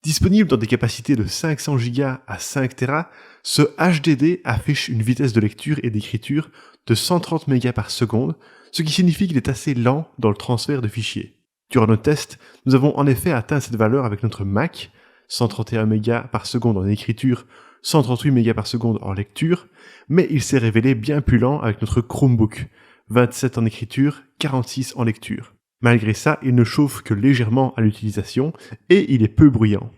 Disponible dans des capacités de 500 Go à 5 Tera, ce HDD affiche une vitesse de lecture et d'écriture de 130 mégas par seconde, ce qui signifie qu'il est assez lent dans le transfert de fichiers. Durant nos tests, nous avons en effet atteint cette valeur avec notre Mac, 131 mégas par seconde en écriture, 138 mégas par seconde en lecture, mais il s'est révélé bien plus lent avec notre Chromebook, 27 en écriture, 46 en lecture. Malgré ça, il ne chauffe que légèrement à l'utilisation et il est peu bruyant.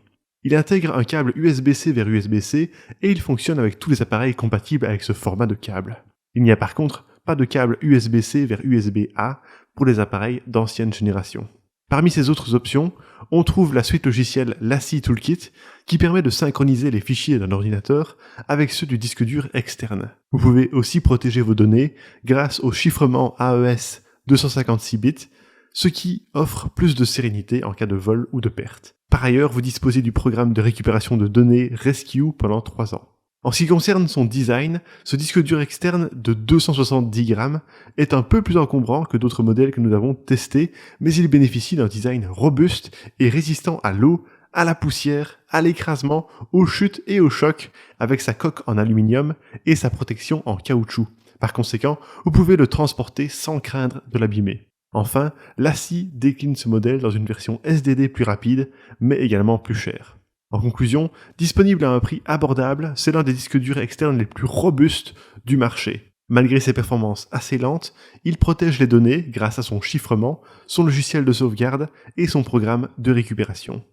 Il intègre un câble USB-C vers USB-C et il fonctionne avec tous les appareils compatibles avec ce format de câble. Il n'y a par contre pas de câble USB-C vers USB-A pour les appareils d'ancienne génération. Parmi ces autres options, on trouve la suite logicielle Lassi Toolkit qui permet de synchroniser les fichiers d'un ordinateur avec ceux du disque dur externe. Vous pouvez aussi protéger vos données grâce au chiffrement AES 256 bits, ce qui offre plus de sérénité en cas de vol ou de perte. Par ailleurs, vous disposez du programme de récupération de données Rescue pendant 3 ans. En ce qui concerne son design, ce disque dur externe de 270 grammes est un peu plus encombrant que d'autres modèles que nous avons testés, mais il bénéficie d'un design robuste et résistant à l'eau, à la poussière, à l'écrasement, aux chutes et aux chocs, avec sa coque en aluminium et sa protection en caoutchouc. Par conséquent, vous pouvez le transporter sans craindre de l'abîmer. Enfin, Lassi décline ce modèle dans une version SDD plus rapide, mais également plus chère. En conclusion, disponible à un prix abordable, c'est l'un des disques durs externes les plus robustes du marché. Malgré ses performances assez lentes, il protège les données grâce à son chiffrement, son logiciel de sauvegarde et son programme de récupération.